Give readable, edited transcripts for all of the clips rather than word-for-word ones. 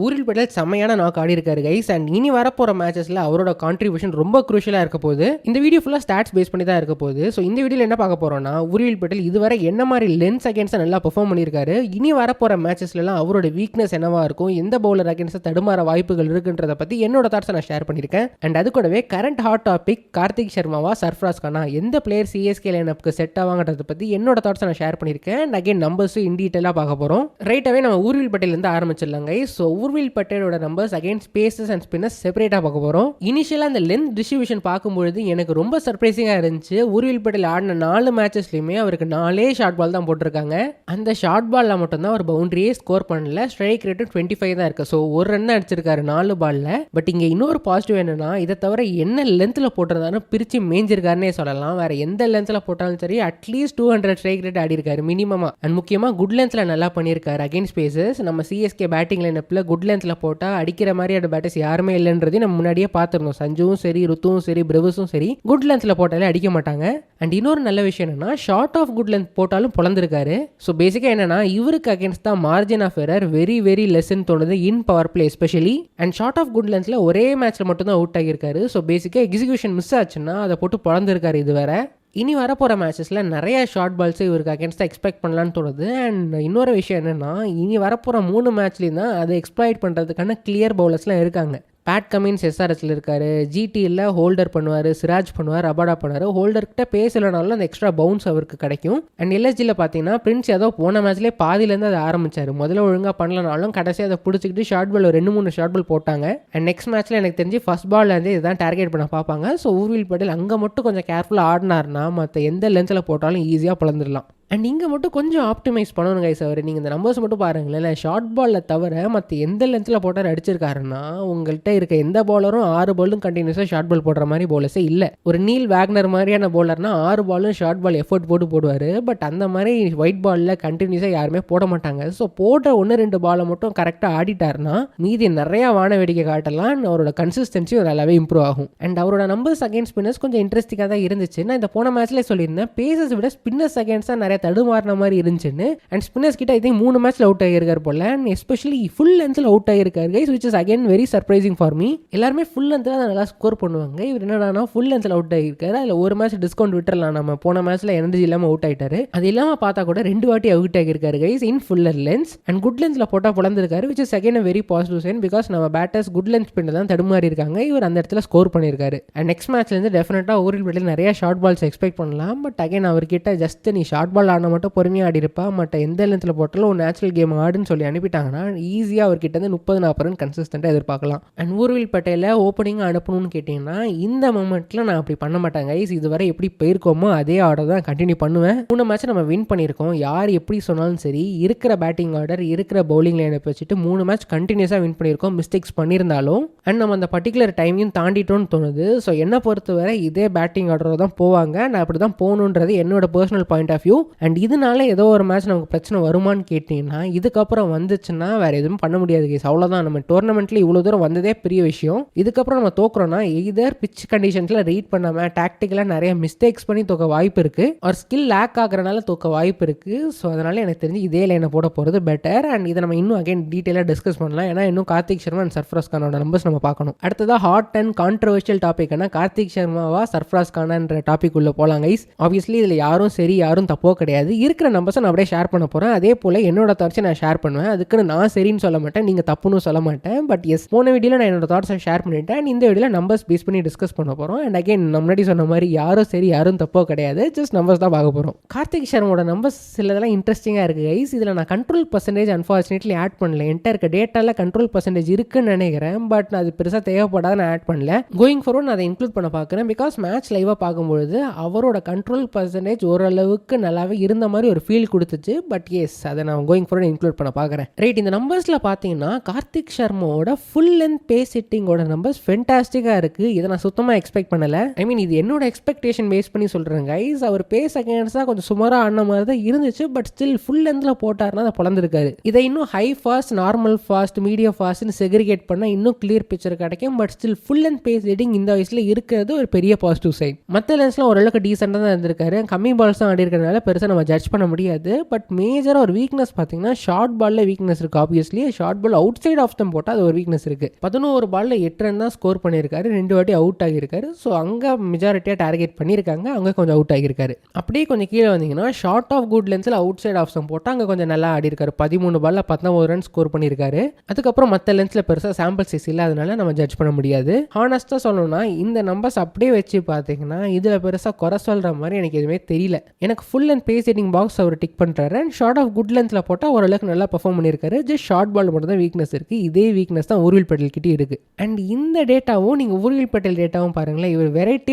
ஊரில் பட்டேல் செம்மையான knock ஆடியிருக்காரு guys. And இனி வரப்போற மேட்சஸ்ல அவரோட கான்ட்ரிபியூஷன் ரொம்ப குரூஷியலா இருக்க போகுது. இந்த வீடியோ ஃபுல்லா ஸ்டாட்ஸ் பேஸ் பண்ணி தான் இருக்க போகுது. ஸோ இந்த வீடியோல என்ன பார்க்க போறோம்னா, ஊரில் பட்டேல் இதுவரை என்ன மாதிரி லென்ஸ் அகேன்ஸ்ட் நல்லா பெர்ஃபார்ம் பண்ணியிருக்காரு, இனி வரப்போற மேட்சஸ்லாம் அவரோட வீக்னஸ் என்னவா இருக்கும், எந்த பவுலர் அகேன்ஸ்ட் தடுமாற வாய்ப்புகள் இருக்குன்றத பத்தி என்னோட தாட்ஸை நான் ஷேர் பண்ணியிருக்கேன். அண்ட் அது கூடவே கரண்ட் ஹாட் டாபிக் கார்த்திக் சர்மாவா சர்ஃப்ராஸ் கானா எந்த பிளேயர் சிஎஸ்கே லைனப்புக்கு செட் ஆவாங்கன்றத பத்தி என்னோட தாட்ஸை நான் ஷேர் பண்ணியிருக்கேன். அண்ட் அகைன் நம்பர்ஸும் இன் டீட்டெயிலாக பார்க்க போறோம். ரைட்டாவே நம்ம ஊர்வில் பட்டேல் இருந்து ஆரம்பிச்சிடலாங்க. ஸோ ஊர்வில் பட்டேலோட numbers against pacers and spinners செப்பரேட்டாக பார்க்க போகிறோம். இனிஷியலாக அந்த லென்த் டிஸ்ட்ரிபியூஷன் பார்க்கும்பொழுது எனக்கு ரொம்ப சர்ப்ரைசிங்காக இருந்துச்சு. ஊர்வில் பட்டேல் ஆடின 4 மேட்சஸ்லையுமே அவருக்கு 4 ஷார்ட் பால் தான் போட்டிருக்காங்க. அந்த ஷார்ட் பாலில் மட்டும்தான் ஒரு பவுண்டரியே ஸ்கோர் பண்ணல. ஸ்ட்ரைக் ரேட்டு 25 தான் இருக்குது. ஸோ ஒரு ரன் அடிச்சிருக்காரு 4 பாலில். பட் இங்கே இன்னொரு பாசிட்டிவ் என்னன்னா, இதை தவிர என்ன லென்த்தில் போட்டிருந்தாலும் பிரித்து மேய்ஞ்சிருக்காருன்னே சொல்லலாம். வேற எந்த லென்த்தில் போட்டாலும் சரி அட்லீஸ்ட் 200 ஸ்ட்ரைக் ரேட் ஆடி இருக்காரு மினிமமாக. அண்ட் முக்கியமாக குட் லென்த்தில் நல்லா பண்ணியிருக்காரு அகைன்ஸ்ட் ஸ்பேசஸ். நம்ம சிஎஸ்கே பேட்டிங் லைனப்பில் குட் லென்த்தில் போட்டால் அடிக்கிற மாதிரியான பேட்டர்ஸ் யாருமே இல்லைன்றதையும் நம்ம முன்னாடியே பார்த்துருந்தோம். சஞ்சுவும் சரி, ருத்துவும் சரி, பிரவுஸும் சரி குட் லென்த்தில் போட்டாலே அடிக்க மாட்டாங்க. அண்ட் இன்னொரு நல்ல விஷயம் என்னன்னா, ஷார்ட் ஆஃப் குட் லென்த் போட்டாலும் பொழந்திருக்காரு. ஸோ பேசிக்காக என்னன்னா, இவருக்கு அகேன்ஸ்ட் தான் margin of error very very லெஸ்ன்னு தோணுது in power play especially. And short of good லென்த்தில் ஒரே மேட்ச்சில் மட்டும்தான் அவுட் ஆகியிருக்காரு. ஸோ பேசிக்காக எக்ஸிகியூஷன் மிஸ் ஆச்சுன்னா அதை போட்டு பொழந்திருக்காரு இது வேற. இனி வரப்போகிற மேட்சஸில் நிறைய ஷார்ட் பால்ஸை இவருக்கு அகேன்ஸ்டாக எக்ஸ்பெக்ட் பண்ணலான்னு தோணுது. அண்ட் இன்னொரு விஷயம் என்னென்னா, இனி வரப்போகிற 3 மேட்ச்லேயும் தான் அதை எக்ஸ்ப்ளாய்ட் பண்ணுறதுக்கான கிளியர் பவுலர்ஸ்லாம் இருக்காங்க. பேட் கமின்ஸ் எஸ்ஆர்எஸ்ல இருக்காரு, ஜிடியில் ஹோல்டர் பண்ணுவார், சிராஜ் பண்ணுவார், ரபாடா பண்ணுவார். ஹோல்டர்கிட்ட பேசலனாலும் அந்த எக்ஸ்ட்ரா பவுன்ஸ் அவருக்கு கிடைக்கும். அண்ட் எல்எஸ்ஜியில் பார்த்தீங்கன்னா பிரின்ஸ் ஏதோ போன மேட்ச்லேயே பாதியிலேருந்து அதை ஆரம்பிச்சார். முதல்ல ஒழுங்காக பண்ணலனாலும் கடைசியாக அதை பிடிச்சிக்கிட்டு ஷார்ட் பால் 2-3 ஷார்ட் பால் போட்டாங்க. அண்ட் நெக்ஸ்ட் மேட்ச்சில் எனக்கு தெரிஞ்சு ஃபர்ஸ்ட் பால்லேருந்து இதுதான் டார்கெட் பண்ண பார்ப்பாங்க. ஸோ ஊர்வில் பட்டேல் அங்கே மட்டும் கொஞ்சம் கேர்ஃபுல்லாக ஆடினார்னா மற்ற எந்த லென்ஸில் போட்டாலும் ஈஸியாக பிளந்துடலாம். அண்ட் இங்கே மட்டும் கொஞ்சம் ஆப்டிமைஸ் பண்ணணும் கைஸ். அவர் நீங்கள் இந்த நம்பர்ஸ் மட்டும் பாருங்களேன். ஷார்ட் பாலில் தவிர மற்ற எந்த லென்த்தில் போட்டார் அடிச்சிருக்காருன்னா, உங்கள்கிட்ட இருக்க எந்த பவுலரும் 6 பாலும் கண்டினியூஸாக ஷார்ட் பால் போடுற மாதிரி பவுலர்ஸே இல்லை. ஒரு நீல் வேக்னர் மாதிரியான பவுலர்னா 6 பாலும் ஷார்ட் பால் எஃபர்ட் போட்டு போடுவார். பட் அந்த மாதிரி ஒயிட் பாலில் கண்டினியூஸாக யாருமே போட மாட்டாங்க. ஸோ போடுற 1-2 பாலை மட்டும் கரெக்டாக ஆடிட்டார்னா மீதி நிறையா வான வேடிக்கை காட்டலாம். அவரோட கன்சிஸ்டன்சியும் நல்லாவே இம்ப்ரூவ் ஆகும். அண்ட் அவரோட நம்பர்ஸ் அகேன்ஸ்ட் ஸ்பின்னர்ஸ் கொஞ்சம் இன்ட்ரெஸ்டிங்காக தான் இருந்துச்சு. நான் இந்த போன மேட்ச்லேயே சொல்லியிருந்தேன், பேசஸ் விட ஸ்பின்னர்ஸ் அகேன்ஸ்டாக நிறைய தடுமாறின மாதிரி இருந்துச்சுன்னு. அண்ட் ஸ்பின்னர்ஸ் கிட்ட ஐ திங்க் 3 மேட்ச்ல அவுட் ஆகியிருக்காரு போல. அண்ட் எஸ்பெஷலி ஃபுல் லென்த்ல அவுட் ஆகியிருக்காரு guys, which is again very surprising for me. எல்லாருமே ஃபுல் லென்த்ல தான் நல்லா ஸ்கோர் பண்ணுவாங்க. இவர் என்னன்னா ஃபுல் லென்த்ல அவுட் ஆகியிருக்காரு. அதில் ஒரு மேட்ச் டிஸ்கவுண்ட் விட்டுறலாம், நம்ம போன மேட்ச்ல எனர்ஜி இல்லாமல் அவுட் ஆகிட்டாரு. அது இல்லாமல் பார்த்தா கூட 2 வாட்டி அவுட் ஆகியிருக்காரு guys in fuller lengths. And good லென்த்ல போட்டால் பிளந்திருக்காரு, which is again very positive sign. Because நம்ம பேட்டர்ஸ் குட் லென்த் ஸ்பின்னர் தான் தடுமாறி இருக்காங்க. இவர் அந்த இடத்துல ஸ்கோர் பண்ணியிருக்காரு. அண்ட் நெக்ஸ்ட் மேட்ச்ல இருந்து டெஃபினட்டா ஊரில் பட்டேல் நிறைய ஷார்ட் பால்ஸ் எக்ஸ்பெக்ட் பண்ணலாம். பட் அகைன் அவர்கிட்ட ஜஸ்ட் நீ ஷார்ட் பால் ஆடினா மட்டும் பொறுமையாக ஆடி இருப்பா, மற்ற எந்த லென்த்தில் போட்டாலும் ஒரு நேச்சுரல் கேம் ஆடுன்னு சொல்லி அனுப்பிட்டாங்கன்னா ஈஸியாக அவர்கிட்ட இருந்து 30-40 ரன் கன்சிஸ்டண்டாக எதிர்பார்க்கலாம். அண்ட் ஊர்வில் பட்டேலை ஓப்பனிங்காக அனுப்பணும்னு கேட்டிங்கன்னா இந்த மொமெண்ட்டில் நான் அப்படி பண்ண மாட்டேன் கைஸ். இதுவரை எப்படி போயிருக்கோமோ அதே ஆர்டர் தான் கண்டினியூ பண்ணுவேன். 3 மேட்ச் நம்ம வின் பண்ணியிருக்கோம். யார் எப்படி சொன்னாலும் சரி, இருக்கிற பேட்டிங் ஆர்டர், இருக்கிற பவுலிங் லைனப் வச்சுட்டு 3 மேட்ச் கண்டினியூஸாக வின் பண்ணியிருக்கோம். மிஸ்டேக்ஸ் பண்ணியிருந்தாலும் அண்ட் நம்ம அந்த பர்டிகுலர் டைமையும் தாண்டிட்டோன்னு தோணுது. ஸோ என்னை பொறுத்தவரை இதே பேட்டிங் ஆர்டர் தான் போவாங்க. நான் அப்படி தான் போகணுன்றது என்னோட personal point of view. And இதனால ஏதோ ஒரு மேட்ச் நமக்கு பிரச்சனை வருமானு கேட்டிங்கன்னா, இதுக்கப்புறம் வந்துச்சுன்னா வேறு எதுவும் பண்ண முடியாது கேஸ். அவ்வளோதான். நம்ம டோர்னமெண்ட்டில் இவ்வளோ தூரம் வந்ததே பெரிய விஷயம். இதுக்கப்புறம் நம்ம தோக்குறோன்னா எய்தர் பிச் கண்டிஷன்ஸில் ரீட் பண்ணாமல் டாக்டிக்கலாக நிறைய மிஸ்டேக்ஸ் பண்ணி தோக்க வாய்ப்பு இருக்குது, ஒரு ஸ்கில் லேக் ஆகிறனால தோக்க வாய்ப்பு இருக்குது. ஸோ அதனால் எனக்கு தெரிஞ்சு இதே லைனை போட போகிறது பெட்டர். அண்ட் இதை நம்ம இன்னும் அகைன் டீட்டெயிலாக டிஸ்கஸ் பண்ணலாம். ஏன்னா இன்னும் கார்த்திக் சர்மா அண்ட் சர்ஃப்ராஸ் கானோட நம்பர்ஸ் நம்ம பார்க்கணும். அடுத்ததாக ஹாட் அண்ட் கான்ட்ரவர்ஷியல் டாபிக்னா கார்த்திக் சர்மாவா சர்ஃப்ராஸ் கானான்ற டாபிக் உள்ள போகலாம் கைஸ். ஆப்வியஸ்லி இதில் யாரும் சரி யாரும் தப்போ கிடையாது. இருக்கிற நம்பர்ஸை நான் அப்படியே ஷேர் பண்ண போகிறேன். அதே போல் என்னோட தாட்ஸை நான் ஷேர் பண்ணுவேன். அதுக்குன்னு நான் சரின்னு சொல்ல மாட்டேன், நீங்கள் தப்புன்னு சொல்ல மாட்டேன். பட் எஸ், போன வீடியோவில் நான் என்னோட தாட்ஸை ஷேர் பண்ணிட்டேன். அண்ட் இந்த வீடியோவில் நம்பர்ஸ் பேஸ் பண்ணி டிஸ்கஸ் பண்ண போகிறோம். அண்ட் அகைன் நான் முன்னாடி சொன்ன மாதிரி யாரும் சரி யாரும் தப்போ கிடையாது, ஜஸ்ட் நம்பர்ஸ் தான் பார்க்க போகிறோம். கார்த்திக் சர்மாவோட நம்பர்ஸ் சிலதெல்லாம் இன்ட்ரெஸ்டிங்காக இருக்குது கைஸ். இதில் நான் கண்ட்ரோல் பர்சன்டேஜ் அன்ஃபார்ச்சுனேட்லி ஆட் பண்ணல. என்கிட்ட இருக்க டேட்டாவில் கண்ட்ரோல் பர்சன்டேஜ் இருக்குன்னு நினைக்கிறேன். பட் அது பெருசாக தேவைப்படாத நான் ஆட் பண்ணல. கோயிங் ஃபார்வர்ட் நான் அதை இன்க்ளூட் பண்ண பார்க்குறேன். பிகாஸ் மேட்ச் லைவாக பார்க்கும்பொழுது அவரோட கண்ட்ரோல் பர்சன்டேஜ் ஓரளவுக்கு நல்லாவே இருந்த மாதிரி ஒரு ஃபீல் கொடுத்துச்சு. பட் எஸ், அதை நான் கோயிங் ஃபார்வர்ட் இன்க்ளூட் பண்ண பார்க்குறேன். ரைட், இந்த நம்பர்ஸில் பார்த்தீங்கன்னா கார்த்திக் சர்மா ஸ்பின்னோட ஃபுல் லென்த் பேஸ் ஹிட்டிங்கோட நம்பர்ஸ் ஃபென்டாஸ்டிக்காக இருக்குது. இதை நான் சுத்தமாக எக்ஸ்பெக்ட் பண்ணலை. ஐ மீன் இது என்னோட எக்ஸ்பெக்டேஷன் பேஸ் பண்ணி சொல்கிறேன் கைஸ். அவர் பேஸ் அகேன்ஸ்டாக கொஞ்சம் சுமாராக ஆன மாதிரி தான் இருந்துச்சு. பட் ஸ்டில் ஃபுல் லென்த்தில் போட்டார்னா அதை பொழந்திருக்காரு. இதை இன்னும் high fast, normal fast, medium ஃபாஸ்ட்னு செக்ரிகேட் பண்ணால் இன்னும் கிளியர் பிக்சர் கிடைக்கும். But still full length pace hitting இந்த வயசில் இருக்கிறது ஒரு பெரிய பாசிட்டிவ் சைட். மற்ற லென்ஸ்லாம் ஓரளவுக்கு டீசெண்டாக தான் இருந்திருக்காரு. கம்மி பால்ஸ் தான் ஆடி இருக்கிறதுனால பெருசாக நம்ம ஜட்ஜ் பண்ண முடியாது. பட் மேஜராக ஒரு வீக்னஸ் பார்த்தீங்கன்னா ஷார்ட் பாலில் வீக்னஸ் இருக்குது. Obviously short ball outside off தம் போட்டால் அது ஒரு வீக்னஸ் இருக்குது. 11 பாலில் 8 ரன் தான் ஸ்கோர் பண்ணியிருக்காரு. 2 வாட்டி அவுட் ஆகியிருக்காரு. ஸோ அங்கே மெஜாரிட்டியாக டார்கெட் பண்ணியிருக்காங்க, அங்கே கொஞ்சம் அவுட் ஆகியிருக்காரு. அப்படியே கொஞ்சம் கீழே வந்தீங்கன்னா ஷார்ட் ஆஃப் குட் லென்ஸில் அவுட் சைட் ஆஃப் தம் போட்டால் அங்கே கொஞ்சம் நல்லா ஆடி இருக்காரு. 13 பாலில் 19 ரன் ஸ்கோர் பண்ணியிருக்காரு. அதுக்கப்புறம் மற்ற லென்ஸில் பெருசாக சாம்பிள் சைஸ் இல்லை, அதனால நம்ம ஜட்ஜ் பண்ண முடியாது. ஹானஸ்ட்டாக சொல்லணும்னா இந்த நம்பர்ஸ் அப்படியே வச்சு பார்த்தீங்கன்னா இதில் பெருசாக குறை சொல்கிற மாதிரி எனக்கு எதுவுமே தெரியல. எனக்கு full and pace hitting box அவர் டிக் பண்ணுறாரு. அண்ட் ஷார்ட் ஆஃப் குட் லென்த்தில் போட்டால் ஓரளவுக்கு நல்லா பர்ஃபார்ம் பண்ணியிருக்காரு. ஜஸ்ட் ஷார்ட் பால் மட்டும் தான் வீக்னஸ் இருக்குது. இதே வீக்னஸ் தான் உருவில் பட்டேல் கிட்டே இருக்குது. அண்ட் இந்த டேட்டாவும் நீங்கள் உருவில் பட்டேல் டேட்டாவும் பாருங்களேன். இவர்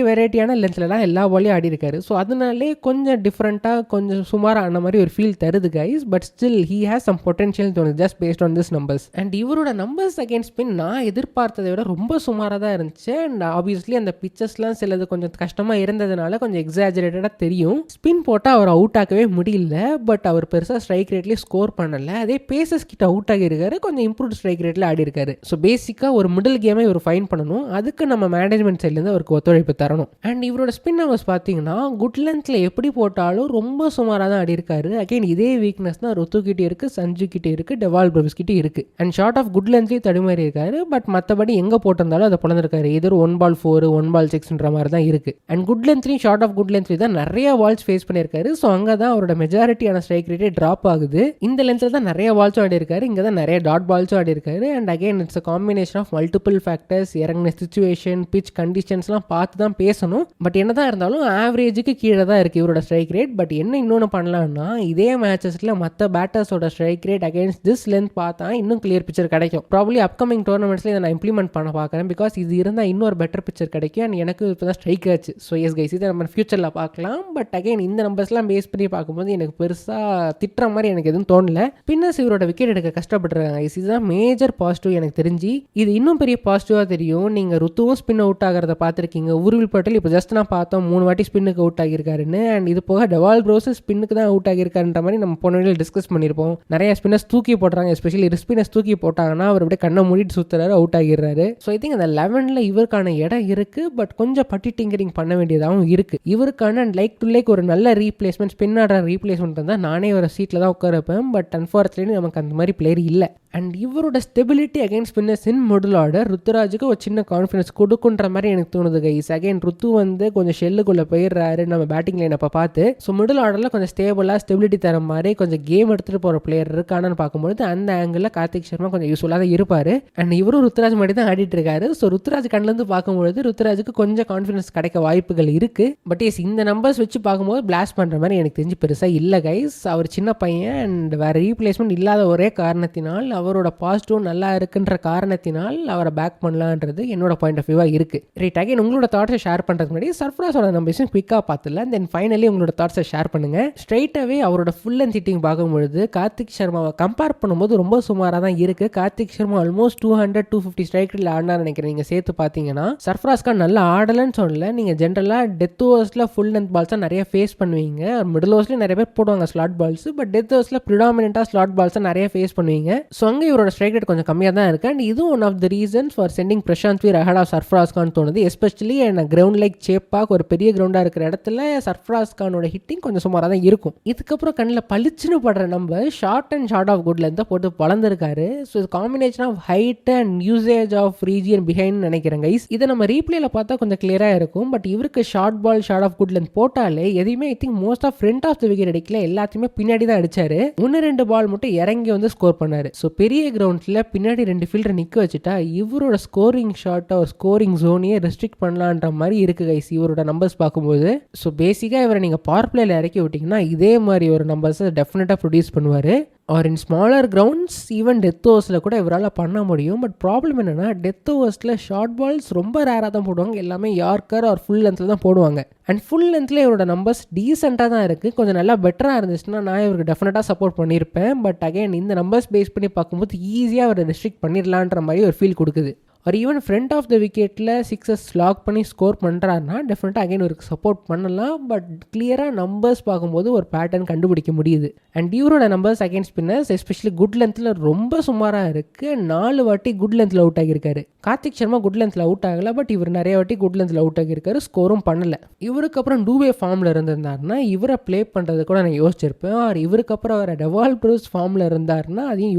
வெரைட்டியான லென்ஸ்லாம் எல்லா பாலையும் ஆடி இருக்காரு. ஸோ அதனாலே கொஞ்சம் டிஃப்ரெண்ட்டாக கொஞ்சம் சுமாராக ஆன மாதிரி ஒரு ஃபீல் தருது guys. But still he has some potential தோணுது just based on this numbers. And இவரோட நம்பர்ஸ் அகேன்ஸ்ட் ஸ்பின் நான் எதிர்பார்த்ததை விட ரொம்ப சுமாராக தான் இருந்துச்சு. அண்ட் ஆப்வியஸ்லி அந்த பிச்சர்ஸ்லாம் சிலது கொஞ்சம் கஷ்டமாக இருந்ததுனால கொஞ்சம் எக்ஸாஜரேட்டடாக தெரியும். ஸ்பின் போட்டால் அவர் அவுட் ஆகவே முடியல. பட் அவர் பெருசாக ஸ்ட்ரைக் ரேட்லேயே ஸ்கோர் பண்ணலை. அதே பேசஸ் கிட்ட அவுட் ஆகியிருக்காரு. கொஞ்சம் இம்ப்ரூவ்ட் ஸ்ட்ரைக் ரேட்டில் ஆடி இருக்காரு. ஸோ பேசிக்காக ஒரு மிடில் கேமை இவர் ஃபைன் பண்ணணும். அதுக்கு நம்ம மேனேஜ்மெண்ட் சைட்லேருந்து அவருக்கு ஒத்துழைப்பு தரணும். அண்ட் இவரோட ஸ்பின் நம்பர்ஸ் பார்த்தீங்கன்னா குட் லென்த்தில் எப்படி போட்டாலும் ரொம்ப சுமாராக தான் ஆடி இருக்காரு. அகைன் இதே வீக்னஸ் தான் ருத்து கிட்டே இருக்குது, சஞ்சு கிட்டே இருக்குது, டெவால் பிரவிஸ் கிட்டே இருக்குது. அண்ட் ஷார்ட் ஆஃப் குட் லென்த்லேயும் தடுமாறி இருக்காரு. பட் மற்றபடி எங்கே போட்டிருந்தாலும் அதை பிறந்திருக்காரு. எதிர் 1 பால் 4, 1 பால் 6ன்ற மாதிரி தான் இருக்குது. அண்ட் குட் லென்த்லையும் ஷார்ட் ஆஃப் குட் லென்த்லையும் தான் நிறைய பால்ஸ் ஃபேஸ் பண்ணியிருக்காரு. ஸோ அங்கே தான் அவரோட மெஜாரிட்டியான ஸ்ட்ரைக் ரேட்டே ட்ராப் ஆகுது. இந்த லென்த்தில் தான் நிறைய பால்ஸும் ஆடி இருக்காரு. இங்கே தான் நிறைய டாட் பால்ஸும் ஆடி இருக்காரு. And again it's a combination of multiple factors. இறங்கின சிச்சுவேஷன், பிச் கண்டிஷன்ஸ்லாம் பார்த்து தான் பேசணும். பட் என்ன தான் இருந்தாலும் ஆவரேஜுக்கு கீழே தான் இருக்குது இவரோட ஸ்ட்ரைக் ரேட். பட் என்ன இன்னொன்று பண்ணலாம்னா இதே மேட்சஸில் மற்ற பேட்டர்ஸோட strike rate against this length பார்த்தா இன்னும் கிளியர் பிக்சர் கிடைக்கும். ப்ராபப்லி அப்கமிங் டோர்னமெண்ட்ஸில் இதை நான் இம்ப்ளிமெண்ட் பண்ண பார்க்குறேன். பிகாஸ் இது இருந்தால் இன்னொரு பெட்டர் பிக்சர் கிடைக்கும். அண்ட் எனக்கு இப்போ தான் ஸ்ட்ரைக் ஆச்சு. ஸோ எஸ் கைஸ் இதை நம்ம ஃபியூச்சரில் பார்க்கலாம். பட் அகைன் இந்த நம்பர்ஸ்லாம் பேஸ் பண்ணி பார்க்கும்போது எனக்கு பெருசாக திட்டுற மாதிரி எனக்கு எதுவும் தோணல. பின்னஸ் இவரோட விக்கெட் எடுக்க கஷ்டப்பட்டுருக்காங்க. இதுதான் மேஜர் பாசிட்டிவ் எனக்கு தெரிஞ்சு. இது இன்னும் பெரிய பாசிட்டிவாக தெரியும். நீங்கள் ருத்துவும் ஸ்பின் அவுட் ஆகிறத பார்த்துருக்கீங்க. உருவில் பட்டேல் இப்போ ஜஸ்ட் நான் பார்த்தோம் 3 வாட்டி ஸ்பின்னுக்கு அவுட் ஆகியிருக்காருன்னு. அண்ட் இது போக டெவால் ப்ரோஸ் ஸ்பின்னுக்கு தான் அவுட் ஆகியிருக்காருன்ற மாதிரி நம்ம போன வீடியோவில் டிஸ்கஸ் பண்ணியிருப்போம். நிறைய ஸ்பின்னர்ஸ் தூக்கி போடுறாங்க. எஸ்பெஷலி ஸ்பின்னர்ஸ் தூக்கி போட்டாங்கன்னா அவர் அப்படியே கண்ணை மூடிட்டு சுற்றுறாரு, அவுட் ஆகிடுறாரு. ஸோ ஐ திங்க் அந்த 11ல் இவருக்கான இடம் இருக்குது. பட் கொஞ்சம் பட்டி டிங்கரிங் பண்ண வேண்டியதாகவும் இருக்குது. இவருக்கான லைக் டு லைக் ஒரு நல்ல ரீப்ளேஸ்மெண்ட், ஸ்பின் ஆடுற ரீப்ளேஸ்மெண்ட் இருந்தால் நானே ஒரு சீட்டில் தான் உட்காரப்பேன். பட் அன்ஃபார்ச்சுனேட்லி நமக்கு அந்த மாதிரி பிளேயர் இல்லை. அண்ட் இவரோட stability against spinners in middle order ருத்துராஜுக்கு ஒரு சின்ன கான்ஃபிடன்ஸ் கொடுக்குன்ற மாதிரி எனக்கு தோணுது கைஸ். அகைன் ருத்து கொஞ்சம் ஷெல்லுக்குள்ளே போயிடுறாரு நம்ம பேட்டிங் லைன் அப்போ பார்த்து. ஸோ மிடில் ஆர்டரில் கொஞ்சம் ஸ்டேபிளாக ஸ்டெபிலிட்டி தர மாதிரி கொஞ்சம் கேம் எடுத்துகிட்டு போகிற பிளேயர் இருக்கானு பார்க்கும்போது அந்த ஆங்கிளில் கார்த்திக் சர்மா கொஞ்சம் யூஸ்ஃபுல்லாக தான் இருப்பார். அண்ட் இவரும் ருத்துராஜ் மாதிரி தான் ஆடிட்டு இருக்காரு. ஸோ ருத்துராஜ் கண்ணிலேருந்து பார்க்கும்போது ருத்துராஜுக்கு கொஞ்சம் கான்ஃபிடன்ஸ் கிடைக்க வாய்ப்புகள் இருக்குது. பட் எஸ் இந்த நம்பர்ஸ் வச்சு பார்க்கும்போது பிளாஸ்ட் பண்ணுற மாதிரி எனக்கு தெரிஞ்சு பெருசாக இல்லை கைஸ். அவர் சின்ன பையன் அண்ட் வேறு ரீப்ளேஸ்மெண்ட் இல்லாத ஒரே காரணத்தினால் அவரோட பாசிட்டிவ் நல்லா இருக்குன்ற காரணத்தினால் அவரை பேக் பண்ணலான்றது என்னோட பாயிண்ட் ஆஃப் வியூவாக இருக்குது. ரைட், அகைன் உங்களோட தாட்ஸை ஷேர் பண்ணுறதுக்கு முன்னாடி சர்ஃப்ராஸோட நம்பர்ஸும் குவிக்காக பார்த்துல தென் ஃபைனலி உங்களோட தாட்ஸை ஷேர் பண்ணுங்கள். ஸ்ட்ரைட்டாகவே அவரோட ஃபுல் அண்ட் ஹிட்டிங் பார்க்கும்பொழுது கார்த்திக் சர்மாவை கம்பேர் பண்ணும்போது ரொம்ப சுமாராக தான் இருக்குது. கார்த்திக் சர்மா ஆல்மோஸ்ட் 200-250 ஸ்ட்ரைக் ரேட்டில் ஆடினார் நினைக்கிறேன். நீங்கள் சேர்த்து பார்த்தீங்கன்னா சர்ஃப்ராஸ் கான் நல்லா ஆடலன்னு சொல்லலை. நீங்கள் ஜென்ரலாக டெத் ஓவர்ஸில் ஃபுல் லென்த் பால்ஸ் தான் நிறைய ஃபேஸ் பண்ணுவீங்க. மிடில் ஓவர்ஸ்லேயும் நிறைய பேர் போடுவாங்க ஸ்லாட் பால்ஸ். பட் டெத் ஓவர்ஸில் ப்ரிடாமினெண்ட்டாக ஸ்லாட் பால்ஸை நிறைய ஃபேஸ் பண்ணுவீங்க. ஸோ அங்கே இவரோட ஸ்ட்ரைக் ரேட் கொஞ்சம் கம்மியாக தான் இருக்குது. அண்ட் இதுவும் one of the reasons for sending Prashant Veer ahead of Sarfaraz Khan தோணுது. எஸ்பெஷலி கிரவுண்ட் லைக் சேப்பாக் ஒரு பெரிய கிரவுண்டாக இருக்கிற இடத்துல சர்ஃப்ராஸ் கானோட ஹிட்டிங் கொஞ்சம் சுமாராக தான் இருக்கும். இதுக்கப்புறம் கண்ணில் பளிச்சுன்னு படுற நம்ம ஷார்ட் அண்ட் ஷார்ட் ஆஃப் குட்ல இருந்தால் போட்டு வளர்ந்துருக்காரு. ஸோ இது combination of height and usage of region behind நினைக்கிறேன் கைஸ். இதை நம்ம ரீப்ளேல பார்த்தா கொஞ்சம் கிளியராக இருக்கும். பட் இவருக்கு ஷார்ட் பால் ஷார்ட் ஆஃப் குட்ல போட்டாலே எதையுமே I think most of front of the wicket அடிக்கல, எல்லாத்தையுமே பின்னாடி தான் அடிச்சாரு. 1-2 பால் மட்டும் இறங்கி ஸ்கோர் பண்ணாரு. ஸோ பெரிய கிரவுண்ட்ல பின்னாடி 2 ஃபீல்டர் நிற்க வச்சுட்டா இவரோட ஸ்கோரிங் ஷாட்டை ஒரு ஸ்கோரிங் ஜோனையே ரெஸ்ட்ரிக்ட் பண்ணலான்ற மாதிரி இருக்கு கைஸ் இவரோட நம்பர்ஸ் பார்க்கும்போது. ஸோ பேசிக்காக இவரை நீங்கள் பவர் பிளேல இறக்கி விட்டிங்கன்னா இதே மாதிரி ஒரு நம்பர்ஸை டெஃபினட்டாக ப்ரொடியூஸ் பண்ணுவார். ஆர் இன் ஸ்மாலர் கிரவுண்ட்ஸ் ஈவன் டெத் ஓவர்ஸில் கூட இவரால் பண்ண முடியும். பட் ப்ராப்ளம் என்னென்னா டெத் ஓவர்ஸில் ஷார்ட் பால்ஸ் ரொம்ப ரேராக தான் போடுவாங்க. எல்லாமே யார்க்கர் ஆர் ஃபுல் லென்த்தில் தான் போடுவாங்க. அண்ட் ஃபுல் லென்த்தில் இவரோட நம்பர்ஸ் டீசெண்டாக தான் இருக்குது. கொஞ்சம் நல்லா பெட்டராக இருந்துச்சுன்னா நான் இவருக்கு டெஃபினட்டாக சப்போர்ட் பண்ணியிருப்பேன். பட் அகைன் இந்த நம்பர்ஸ் பேஸ் பண்ணி பார்க்கும்போது ஈஸியாக அவரை ரெஸ்ட்ரிக்ட் பண்ணிடலான்ற மாதிரி ஒரு ஃபீல் கொடுக்குது. ஒரு ஈவன் ஃப்ரண்ட் ஆஃப் த விக்கெட்டில் சிக்ஸஸ் லாக் பண்ணி ஸ்கோர் பண்ணுறாருனா டெஃபினட்டாக அகைன் ஒரு சப்போர்ட் பண்ணலாம். பட் கிளியராக நம்பர்ஸ் பார்க்கும்போது ஒரு பேட்டர்ன் கண்டுபிடிக்க முடியுது. அண்ட் இவரோட numbers again spinners especially good லென்த்தில் ரொம்ப சுமாராக இருக்குது. 4 வாட்டி குட் லென்த்தில் அவுட் ஆகியிருக்காரு. கார்த்திக் சர்மா குட் லென்த்தில் அவுட் ஆகலை. பட் இவர் நிறைய வாட்டி குட் லென்த்தில் அவுட் ஆகியிருக்காரு, ஸ்கோரும் பண்ணலை. இவருக்கு அப்புறம் டூபே ஃபார்மில் இருந்திருந்தாருன்னா இவரை ப்ளே பண்ணுறது கூட நான் யோசிச்சிருப்பேன். ஆர் இவருக்கு அப்புறம் வர டெவால் ப்ரூஸ் ஃபார்மில் இருந்தாருன்னா அதையும்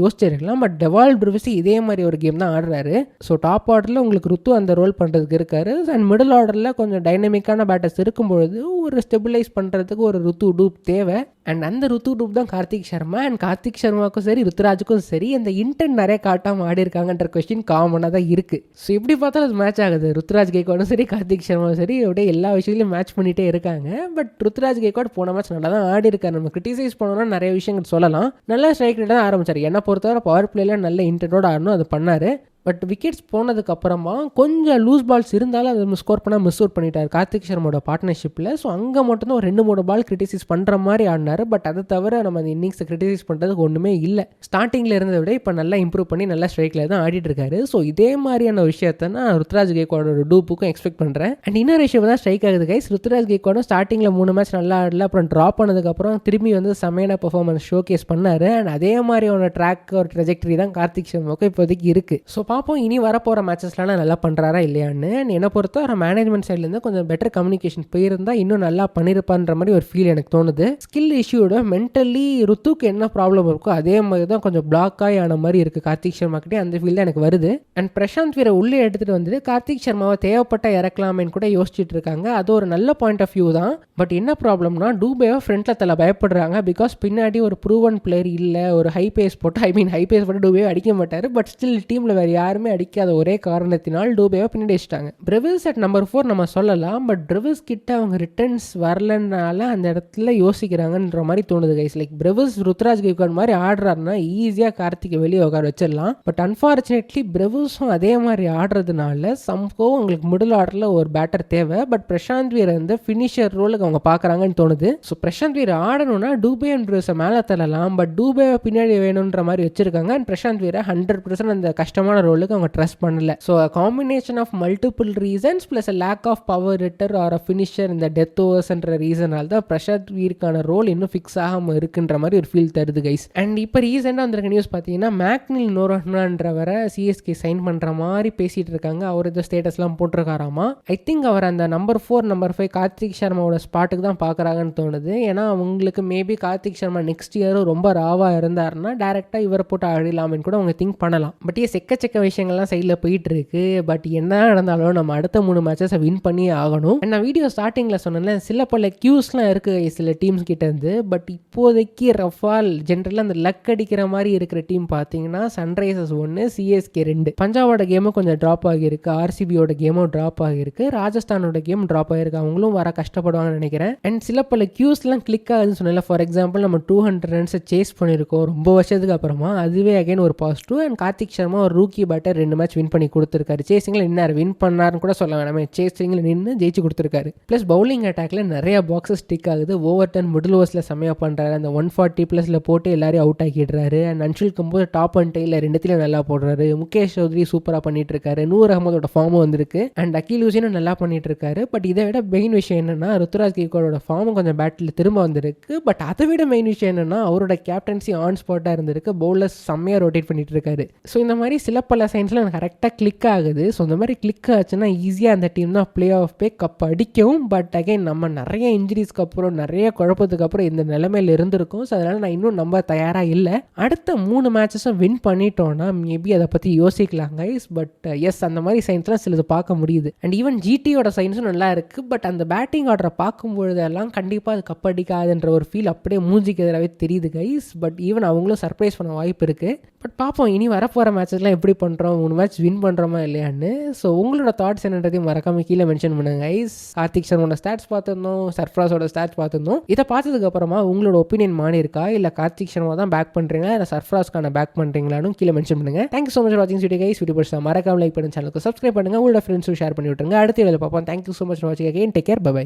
யோசிச்சிருக்கலாம். பட் டெவால் ப்ரூஸ் இதே மாதிரி ஒரு கேம் தான் ஆடுறாரு. ஸோ டாப் ஆர்டரில் உங்களுக்கு ருத்து அந்த ரோல் பண்ணுறதுக்கு இருக்காரு. அண்ட் மிடில் ஆர்டரில் கொஞ்சம் டைனமிக்கான பேட்டர்ஸ் இருக்கும்பொழுது ஒரு ஸ்டெபிலைஸ் பண்ணுறதுக்கு ஒரு ருத்து டூப் தேவை. அண்ட் அந்த ருத்து டூப் தான் கார்த்திக் சர்மா. அண்ட் கார்த்திக் சர்மாவுக்கும் சரி ருத்துராஜுக்கும் சரி அந்த இன்டென்ட் நிறைய காட்டாமல் ஆடி இருக்காங்கன்ற கொஸ்டின் காமனாக தான் இருக்குது. ஸோ எப்படி பார்த்தாலும் அது மேட்ச் ஆகுது. ருத்துராஜ் கெய்க்வாடும் சரி கார்த்திக் சர்மாவும் சரி அப்படியே எல்லா விஷயத்துலையும் மேட்ச் பண்ணிகிட்டே இருக்காங்க. பட் ருத்துராஜ் கெய்க்வாட் போன மேட்ச் நல்லா தான் ஆடி இருக்காரு. நம்ம கிரிட்டிசைஸ் பண்ணோம்னா நிறைய விஷயங்கள் சொல்லலாம். நல்லா ஸ்ட்ரைக் ரேட்டாக தான் ஆரம்பிச்சார். என்னை பொறுத்தவரை பவர் பிளேயில் நல்ல இன்டென்ட்டோட ஆடணும், அது பண்ணார். பட் விக்கெட்ஸ் போனதுக்கு அப்புறமா கொஞ்சம் லூஸ் பால்ஸ் இருந்தாலும் அதை ஸ்கோர் பண்ணால் மிஸ் அவுட் பண்ணிட்டார் கார்த்திக் சர்மாவோட பார்ட்னர்ஷிப்பில். ஸோ அங்கே மட்டும்தான் ஒரு 2-3 பால் கிரிட்டிசைஸ் பண்ணுற மாதிரி ஆடினார். பட் அதை தவிர நம்ம அந்த இன்னிங்ஸை கிரிட்டிசைஸ் பண்ணுறதுக்கு ஒன்றுமே இல்லை. ஸ்டார்டிங்கில் இருந்ததை விட இப்போ நல்லா இம்ப்ரூவ் பண்ணி நல்லா ஸ்ட்ரைக்கில் தான் ஆடிட்டு இருக்காரு. ஸோ இதே மாதிரியான விஷயத்தை நான் ருத்துராஜ் கெய்க்வாடோட டூப்புக்கும் எக்ஸ்பெக்ட் பண்ணுறேன். அண்ட் இன்னொரு விஷயம் தான் ஸ்ட்ரைக் ஆகுது கைஸ். ருத்துராஜ் கெய்க்வாடும் ஸ்டார்டிங்கில் 3 மேட்ச் நல்லா ஆடல, அப்புறம் ட்ராப் பண்ணதுக்கப்புறம் திரும்பி வந்து செமையான பெர்ஃபார்மன்ஸ் ஷோ கேஸ் பண்ணார். அண்ட் அதே மாதிரியான ட்ராக் ஒரு ட்ரெஜெக்டரி தான் கார்த்திக் சர்மாவுக்கு இப்போதைக்கு இருக்குது. ஸோ பார்ப்போம் இனி வரப்போ மேட்சஸ்லாம் நல்லா பண்ணுறாரா இல்லையான்னு. என்னை பொறுத்த ஒரு மேனேஜ்மெண்ட் சைட்லேருந்து கொஞ்சம் பெட்டர் கம்யூனிகேஷன் போயிருந்தால் இன்னும் நல்லா பண்ணியிருப்பான்ற மாதிரி ஒரு ஃபீல் எனக்கு தோணுது. ஸ்கில் இஷ்யூட மென்டலி ருத்துக்கு என்ன ப்ராப்ளம் இருக்கோ அதே மாதிரி தான் கொஞ்சம் பிளாக் ஆன மாதிரி இருக்குது கார்த்திக் சர்மா கிட்டே. அந்த ஃபீல் தான் எனக்கு வருது. அண்ட் பிரசாந்த் வீரை உள்ளே எடுத்துகிட்டு வந்துட்டு கார்த்திக் சர்மாவை தேவைப்பட்ட இறக்கலாமேன்னு கூட யோசிச்சுட்டு இருக்காங்க. அது ஒரு நல்ல பாயிண்ட் ஆஃப் வியூ தான். பட் என்ன ப்ராப்ளம்னா டூபேவை ஃப்ரண்ட்டில் தலை பயப்படுறாங்க. பிகாஸ் பின்னாடி ஒரு ப்ரூவன் பிளேயர் இல்லை. ஒரு ஹை பேஸ் போட்டு ஹை பேஸ் போட்டு டூபேவை அடிக்க மாட்டார். பட் ஸ்டில் டீமில் வேறு யாருமே அடிக்காத ஒரே காரணத்தினால் டூபேவை பின்னாடி வச்சுட்டாங்க. பிரெவில்ஸ் அட் நம்பர் 4 நம்ம சொல்லலாம். பட் பிரெவில்ஸ் கிட்ட அவங்க ரிட்டர்ன்ஸ் வரலனால அந்த இடத்துல யோசிக்கிறாங்கன்ற மாதிரி தோணுது கைஸ். லைக் பிரெவில்ஸ் ருத்துராஜ் கெய்க்வாட் மாதிரி ஆடுறாருன்னா ஈஸியாக கார்த்திகை வெளியே உட்கார வச்சிடலாம். பட் அன்ஃபார்ச்சுனேட்லி பிரெவில்ஸும் அதே மாதிரி ஆடுறதுனால சம்ஹோ உங்களுக்கு மிடில் ஆர்டரில் ஒரு பேட்டர் தேவை. பட் பிரசாந்த் வீரை வந்து ஃபினிஷர் ரோலுக்கு அவங்க பார்க்குறாங்கன்னு தோணுது. ஸோ பிரசாந்த் வீரை ஆடணும்னா டூபே அண்ட் பிரெவில்ஸை மேலே தள்ளலாம். பட் டூபேவை பின்னாடி வேணுன்ற மாதிரி வச்சிருக்காங்க. அண்ட் பிரசாந்த் வீரை 100% அந்த கஷ்டமான ரோலுக்கு அவங்க ட்ரஸ்ட் பண்ணல. So combination of multiple reasons plus lack of power hitter or finisher இந்த டெத் ஓவர்ஸ்ன்ற ரீசனால் தான் பிரசாந்த் வீருக்கான ரோல் இன்னும் ஃபிக்ஸ் ஆகாமல் இருக்குன்ற மாதிரி ஒரு ஃபீல் தருது கைஸ். அண்ட் இப்போ ரீசெண்டாக வந்திருக்க நியூஸ் பார்த்தீங்கன்னா மேக்னில் நோரஹ்னான்றவரை சிஎஸ்கே சைன் பண்ணுற மாதிரி பேசிகிட்டு இருக்காங்க. அவர் இந்த ஸ்டேட்டஸ்லாம் போட்டிருக்காராமா. ஐ திங்க் அவர் அந்த நம்பர் 4 நம்பர் 5 கார்த்திக் சர்மாவோட ஸ்பாட்டுக்கு தான் பார்க்குறாங்கன்னு தோணுது. ஏன்னா அவங்களுக்கு மேபி கார்த்திக் சர்மா நெக்ஸ்ட் இயரும் ரொம்ப ராவாக இருந்தாருன்னா டேரெக்டாக இவரை போட்டு ஆடிடலாம்னு கூட அவங்க திங்க் பண்ணலாம். பட் எக்கச்சக்க விஷயங்கள்லாம் சைடில் போயிட்டு இருக்கு. பட் என்ன நடந்தாலும் நம்ம அடுத்த 3 மேட்சஸை வின் பண்ணியே ஆகணும். நான் வீடியோ ஸ்டார்டிங்கில் சொன்னேன் சில பல கியூஸ்லாம் இருக்குது சில டீம்ஸ் கிட்ட இருந்து. பட் இப்போதைக்கு ரஃபால் ஜென்ரலாக அந்த லக் அடிக்கிற மாதிரி இருக்கிற டீம் பார்த்தீங்கன்னா சன்ரைசர்ஸ் 1, சிஎஸ்கே 2. பஞ்சாபோட கேமும் கொஞ்சம் ட்ராப் ஆகியிருக்கு. ஆர்சிபியோட கேமும் ட்ராப் ஆகியிருக்கு. ராஜஸ்தானோட கேம் ட்ராப் ஆகிருக்கு. அவங்களும் வர கஷ்டப்படுவாங்கன்னு நினைக்கிறேன். அண்ட் சில பல கியூஸ்லாம் கிளிக் ஆகுதுன்னு சொன்னல. ஃபார் எக்ஸாம்பிள் நம்ம 200 ரன்ஸை சேஸ் பண்ணியிருக்கோம் ரொம்ப வருஷத்துக்கு அப்புறமா. அதுவே அகைன் ஒரு பாசிட்டிவ். அண்ட் கார்த்திக் சர்மா ஒரு ரூக்கி பேட்டர் 2 மேட்ச் வின் பண்ணி கொடுத்துருக்காரு. சேசிங்கில் நின்னார், வின் பண்ணாருன்னு கூட சொல்ல வேணாமே, சேசிங்கில் நின்று ஜெயிச்சு கொடுத்துருக்காரு. ப்ளஸ் பவுலிங் அட்டாக்ல நிறைய பாக்ஸஸ் ஸ்டிக் ஆகுது. ஓவர் டர்ன் மிடில் ஓவர்ஸில் செம்மையாக பண்ணுறாரு. அந்த 140+ போட்டு எல்லாரையும் அவுட் ஆக்கிடுறாரு. And Anshul Kamboj top and டெய்ல 2த்திலும் நல்லா போடுறாரு. முகேஷ் சௌத்ரி சூப்பராக பண்ணிட்டு இருக்காரு. நூர் அகமதோட ஃபார்மும் வந்திருக்கு. அண்ட் அகில் ஹுசைனும் நல்லா பண்ணிட்டு இருக்காரு. பட் இதை விட மெயின் விஷயம் என்னன்னா ருத்துராஜ் கெய்க்வாடோட ஃபார்மும் கொஞ்சம் பேட்டில் திரும்ப வந்திருக்கு. பட் அதை விட மெயின் விஷயம் என்னன்னா அவரோட கேப்டன்சி ஆன் ஸ்பாட்டாக இருந்திருக்கு. பவுலர்ஸ் செம்மையாக ரொட்டேட் பண்ணிட்டு இருக்காரு. ஸோ இந்த மாதிரி சில பல சைன்ஸ்லாம் எனக்கு கரெக்டாக கிளிக் ஆகுது. ஸோ இந்த மாதிரி கிளிக் ஆச்சுன்னா ஈஸியாக அந்த டீம் தான் பிளே ஆஃப் பே கப் அடிக்கும். பட் அகைன் நம்ம நிறைய இன்ஜுரிஸ்க்கு அப்புறம் நிறைய குழப்பத்துக்கு அப்புறம் இந்த நிலைமையில் இருந்திருக்கும். ஸோ அதனால் நான் இன்னும் நம்ப தயாராக இல்லை. அடுத்த 3 மேட்சஸும் வின் பண்ணிட்டோன்னா மேபி அதை பற்றி யோசிக்கலாம் கைஸ். பட் எஸ் அந்த மாதிரி சைன்ஸ்லாம் சிலது பார்க்க முடியுது. அண்ட் ஈவன் ஜிடியோட சைன்ஸும் நல்லா இருக்குது. பட் அந்த பேட்டிங் ஆர்டரை பார்க்கும்பொழுதெல்லாம் கண்டிப்பாக அது கப் அடிக்காதுன்ற ஒரு ஃபீல் அப்படியே மூஞ்சிக்கு எதிராகவே தெரியுது கைஸ். பட் ஈவன் அவங்களும் சர்ப்ரைஸ் பண்ண வாய்ப்பு இருக்குது. பட் பார்ப்போம் இனி வரப்போகிற மேட்சஸ்லாம் எப்படி பண்ணுறோம், 3 மேட்ச் வின் பண்ணுறோமா இல்லையான்னு. ஸோ உங்களோட தாட்ஸ் என்னன்றதையும் மறக்காம கீழே மென்ஷன் பண்ணுங்க கைஸ். கார்த்திக் சர்மாவோட ஸ்டாட்ஸ் பார்த்துருந்தோம், சர்ஃப்ராஸோட ஸ்டாட்ஸ் பார்த்துருந்தோம். இதை பார்த்ததுக்கப்புறம் அப்புறமா உங்களோட ஒப்பீனியன் மாறி இருக்கா, இல்லை கார்த்திக் சர்மா தான் பேக் பண்ணுறீங்களா, இல்லை சர்ஃப்ராஸ் கானை பேக் பண்ணுறீங்களான்னு கீழே மென்ஷன் பண்ணுங்க. தேங்க்யூ ஸோ மச் வாட்சிங் வீடியோ கைஸ். வீடியோ பிடிச்சா மறக்காம லைக் பண்ணி சேனலுக்கு சப்ஸ்கிரைப் பண்ணுங்க, உங்களோட ஃப்ரெண்ட்ஸும் ஷேர் பண்ணி விட்டுருங்க. அடுத்த வீடியோவில் பார்ப்போம். தேங்க்யூ ஸோ மச் வாட்சிங் அகைன். Take care. பை.